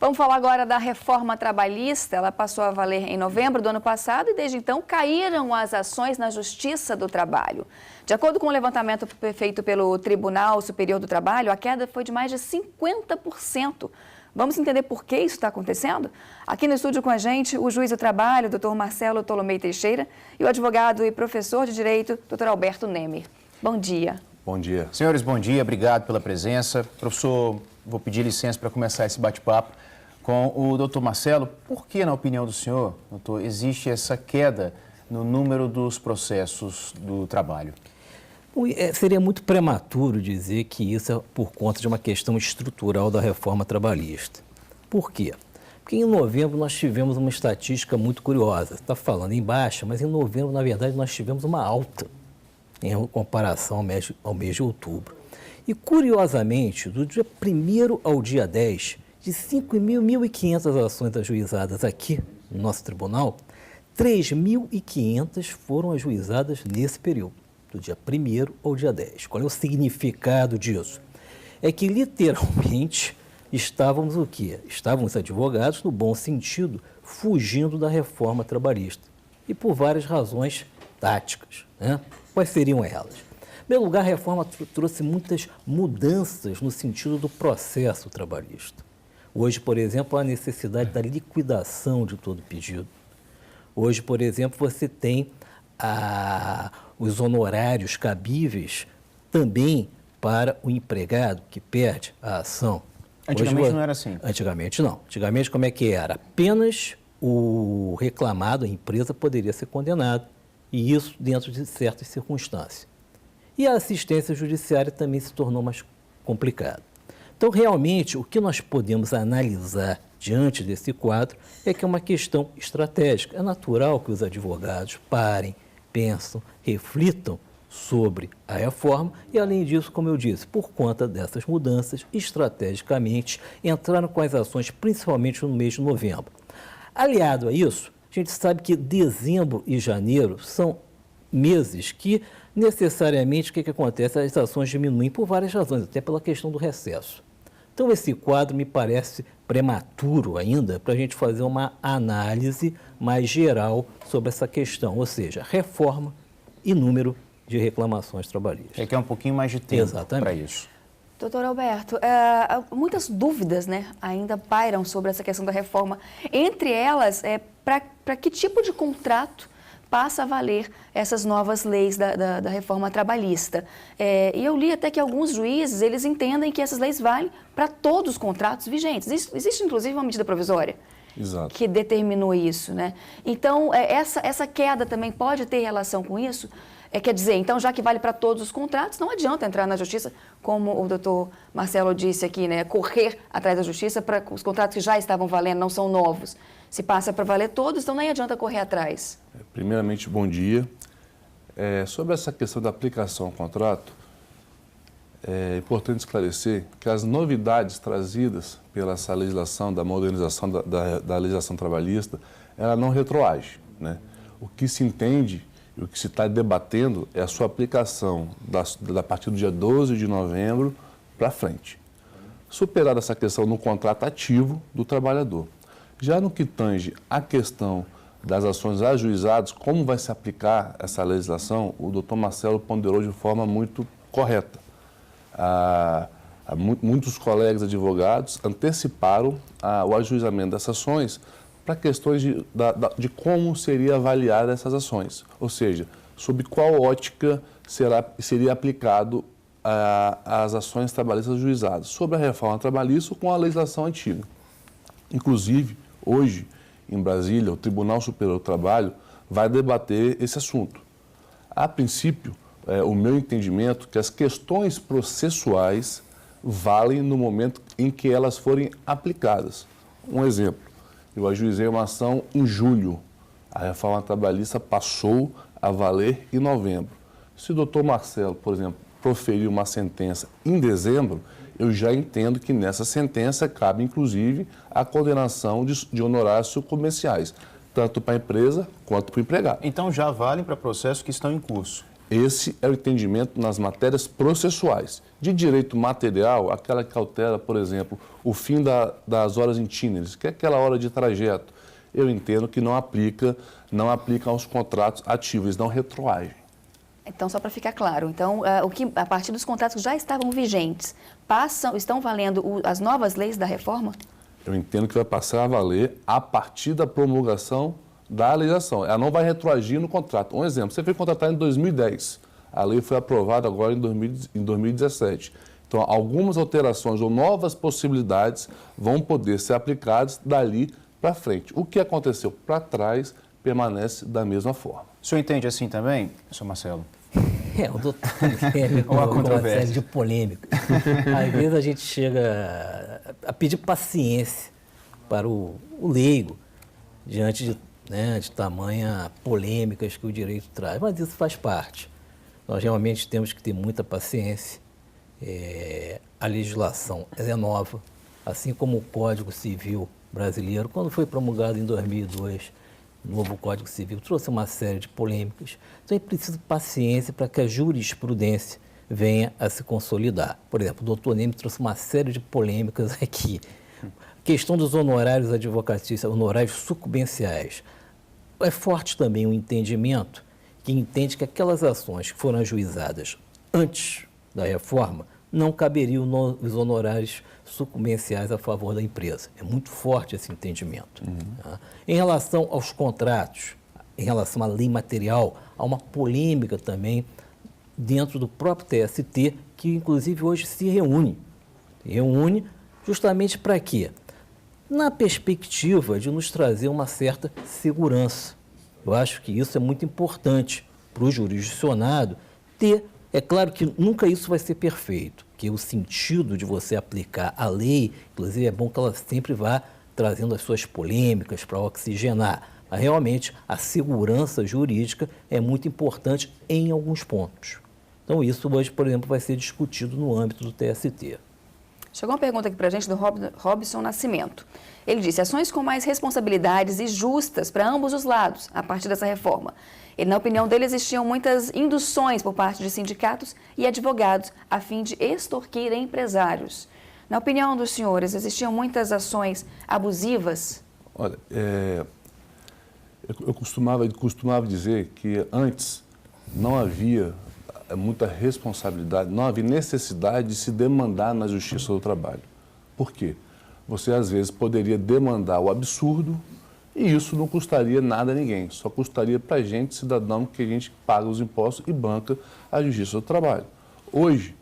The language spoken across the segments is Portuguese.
Vamos falar agora da reforma trabalhista. Ela passou a valer em novembro do ano passado e desde então caíram as ações na Justiça do Trabalho. De acordo com o levantamento feito pelo Tribunal Superior do Trabalho, a queda foi de mais de 50%. Vamos entender por que isso está acontecendo? Aqui no estúdio com a gente, o juiz do trabalho, Dr. Marcelo Tolomei Teixeira, e o advogado e professor de Direito, Dr. Alberto Nemer. Bom dia. Bom dia. Senhores, bom dia, obrigado pela presença. Professor, vou pedir licença para começar esse bate-papo com o doutor Marcelo. Por que, na opinião do senhor, doutor, existe essa queda no número dos processos do trabalho? Seria muito prematuro dizer que isso é por conta de uma questão estrutural da reforma trabalhista. Por quê? Porque em novembro nós tivemos uma estatística muito curiosa. Está falando em baixa, mas em novembro, na verdade, nós tivemos uma alta em comparação ao mês de outubro. E, curiosamente, do dia 1º ao dia 10, de 5.500 ações ajuizadas aqui no nosso tribunal, 3.500 foram ajuizadas nesse período, do dia 1º ao dia 10. Qual é o significado disso? É que, literalmente, estávamos o quê? Estávamos advogados, no bom sentido, fugindo da reforma trabalhista. E por várias razões táticas, né? Quais seriam elas? Em primeiro lugar, a reforma trouxe muitas mudanças no sentido do processo trabalhista. Hoje, por exemplo, há a necessidade da liquidação de todo pedido. Hoje, por exemplo, você tem os honorários cabíveis também para o empregado que perde a ação. Antigamente Hoje, não era assim? Antigamente não. Antigamente como é que era? Apenas o reclamado, a empresa, poderia ser condenado, e isso dentro de certas circunstâncias. E a assistência judiciária também se tornou mais complicada. Então, realmente, o que nós podemos analisar diante desse quadro é que é uma questão estratégica. É natural que os advogados parem, pensam, reflitam sobre a reforma e, além disso, como eu disse, por conta dessas mudanças, estrategicamente, entraram com as ações, principalmente no mês de novembro. Aliado a isso, a gente sabe que dezembro e janeiro são meses que, necessariamente, o que acontece? As ações diminuem por várias razões, até pela questão do recesso. Então, esse quadro me parece prematuro ainda para a gente fazer uma análise mais geral sobre essa questão, ou seja, reforma e número de reclamações trabalhistas. Requer um pouquinho mais de tempo para isso. Doutor Alberto, muitas dúvidas, né, ainda pairam sobre essa questão da reforma. Entre elas, para que tipo de contrato passa a valer essas novas leis da reforma trabalhista. E eu li até que alguns juízes, eles entendem que essas leis valem para todos os contratos vigentes. Existe, inclusive, uma medida provisória. Exato. Que determinou isso, né? Então, essa queda também pode ter relação com isso? Quer dizer, então, já que vale para todos os contratos, não adianta entrar na justiça, como o doutor Marcelo disse aqui, né? Correr atrás da justiça para os contratos que já estavam valendo, não são novos. Se passa para valer todos, então nem adianta correr atrás. Primeiramente, bom dia. Sobre essa questão da aplicação ao contrato, é importante esclarecer que as novidades trazidas pela essa legislação, da modernização da legislação trabalhista, ela não retroage, né? O que se entende e o que se está debatendo é a sua aplicação a partir do dia 12 de novembro para frente. Superada essa questão no contrato ativo do trabalhador. Já no que tange a questão das ações ajuizadas, como vai se aplicar essa legislação, o doutor Marcelo ponderou de forma muito correta. Muitos colegas advogados anteciparam o ajuizamento dessas ações para questões de como seria avaliada essas ações, ou seja, sob qual ótica seria aplicado as ações trabalhistas ajuizadas, sobre a reforma trabalhista ou com a legislação antiga. Inclusive, hoje, em Brasília, o Tribunal Superior do Trabalho vai debater esse assunto. A princípio, o meu entendimento é que as questões processuais valem no momento em que elas forem aplicadas. Um exemplo, eu ajuizei uma ação em julho, a reforma trabalhista passou a valer em novembro. Se o doutor Marcelo, por exemplo, proferir uma sentença em dezembro, eu já entendo que nessa sentença cabe, inclusive, a condenação de honorários comerciais, tanto para a empresa quanto para o empregado. Então já valem para processos que estão em curso? Esse é o entendimento nas matérias processuais. De direito material, aquela que altera, por exemplo, o fim das horas itinerantes, que é aquela hora de trajeto, eu entendo que não aplica aos contratos ativos, não retroagem. Então, só para ficar claro, então, a partir dos contratos que já estavam vigentes, estão valendo as novas leis da reforma? Eu entendo que vai passar a valer a partir da promulgação da legislação. Ela não vai retroagir no contrato. Um exemplo, você foi contratado em 2010, a lei foi aprovada agora em 2017. Então, algumas alterações ou novas possibilidades vão poder ser aplicadas dali para frente. O que aconteceu para trás permanece da mesma forma. O senhor entende assim também, professor Marcelo? O doutor Guilherme colocou uma série de polêmicas. Às vezes a gente chega a pedir paciência para o leigo diante de tamanha polêmicas que o direito traz, mas isso faz parte. Nós realmente temos que ter muita paciência. A legislação é nova, assim como o Código Civil brasileiro, quando foi promulgado em 2002, o novo Código Civil trouxe uma série de polêmicas. Então é preciso paciência para que a jurisprudência venha a se consolidar. Por exemplo, o doutor Neme trouxe uma série de polêmicas aqui. A questão dos honorários advocatícios, honorários sucumbenciais. É forte também o entendimento que entende que aquelas ações que foram ajuizadas antes da reforma não caberiam os honorários sucumbenciais a favor da empresa. É muito forte esse entendimento. Tá? Em relação aos contratos, em relação à lei material, há uma polêmica também dentro do próprio TST, que inclusive hoje se reúne. Reúne justamente para quê? Na perspectiva de nos trazer uma certa segurança. Eu acho que isso é muito importante para o jurisdicionado ter. É claro que nunca isso vai ser perfeito, que o sentido de você aplicar a lei, inclusive é bom que ela sempre vá trazendo as suas polêmicas para oxigenar. Mas realmente a segurança jurídica é muito importante em alguns pontos. Então isso hoje, por exemplo, vai ser discutido no âmbito do TST. Chegou uma pergunta aqui para a gente do Robson Nascimento. Ele disse, ações com mais responsabilidades e justas para ambos os lados, a partir dessa reforma. Ele, na opinião dele, existiam muitas induções por parte de sindicatos e advogados a fim de extorquir empresários. Na opinião dos senhores, existiam muitas ações abusivas? Olha, eu costumava dizer que antes não havia muita responsabilidade, não havia necessidade de se demandar na Justiça do Trabalho. Por quê? Você, às vezes, poderia demandar o absurdo e isso não custaria nada a ninguém, só custaria para a gente, cidadão, que a gente paga os impostos e banca a Justiça do Trabalho. Hoje,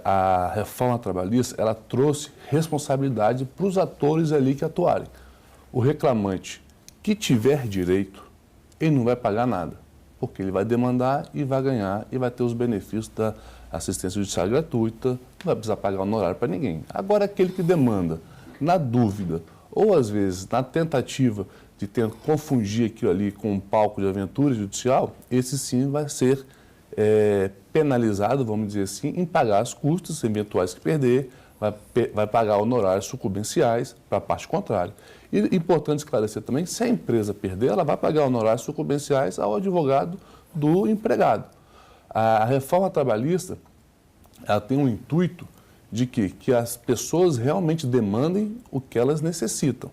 a reforma trabalhista, ela trouxe responsabilidade para os atores ali que atuarem. O reclamante que tiver direito, ele não vai pagar nada, porque ele vai demandar e vai ganhar e vai ter os benefícios da assistência judiciária gratuita, não vai precisar pagar honorário para ninguém. Agora, aquele que demanda, na dúvida, ou às vezes na tentativa de confundir aquilo ali com um palco de aventura judicial, esse sim vai ser penalizado, vamos dizer assim, em pagar as custas eventuais que perder, vai pagar honorários sucumbenciais para a parte contrária. E importante esclarecer também, se a empresa perder, ela vai pagar honorários sucumbenciais ao advogado do empregado. A reforma trabalhista, ela tem um intuito de que as pessoas realmente demandem o que elas necessitam.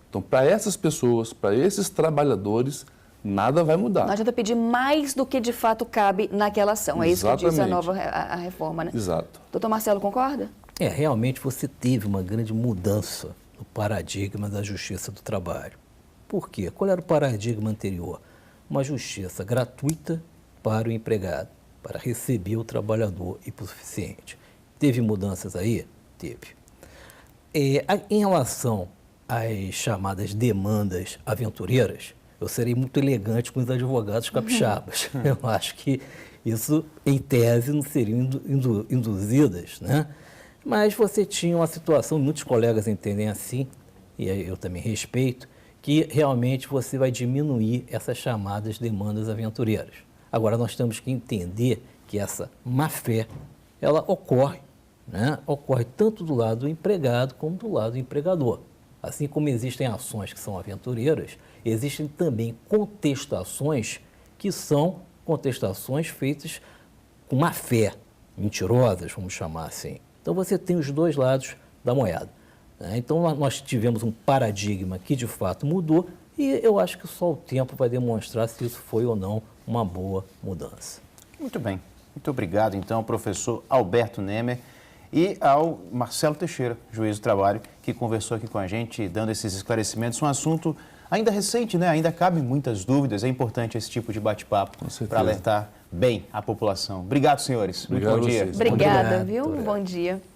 Então, para essas pessoas, para esses trabalhadores, nada vai mudar. Não adianta pedir mais do que de fato cabe naquela ação. É isso que diz a reforma, né? Exato. Doutor Marcelo, concorda? Realmente você teve uma grande mudança no paradigma da Justiça do Trabalho. Por quê? Qual era o paradigma anterior? Uma justiça gratuita para o empregado, para receber o trabalhador hipossuficiente. Teve mudanças aí? Teve. Em relação às chamadas demandas aventureiras, eu serei muito elegante com os advogados capixabas. Eu acho que isso, em tese, não seriam induzidas, né? Mas você tinha uma situação, muitos colegas entendem assim, e eu também respeito, que realmente você vai diminuir essas chamadas demandas aventureiras. Agora, nós temos que entender que essa má-fé, ela ocorre, né? Ocorre tanto do lado do empregado como do lado do empregador. Assim como existem ações que são aventureiras, existem também contestações que são contestações feitas com má fé, mentirosas, vamos chamar assim. Então você tem os dois lados da moeda, né? Então nós tivemos um paradigma que de fato mudou e eu acho que só o tempo vai demonstrar se isso foi ou não uma boa mudança. Muito bem. Muito obrigado, então, ao professor Alberto Nemer e ao Marcelo Teixeira, juiz do trabalho, que conversou aqui com a gente, dando esses esclarecimentos. Um assunto ainda recente, né? Ainda cabem muitas dúvidas. É importante esse tipo de bate-papo para alertar bem a população. Obrigado, senhores. Obrigado Muito bom dia. a vocês. Obrigada, Obrigado. viu? Bom dia.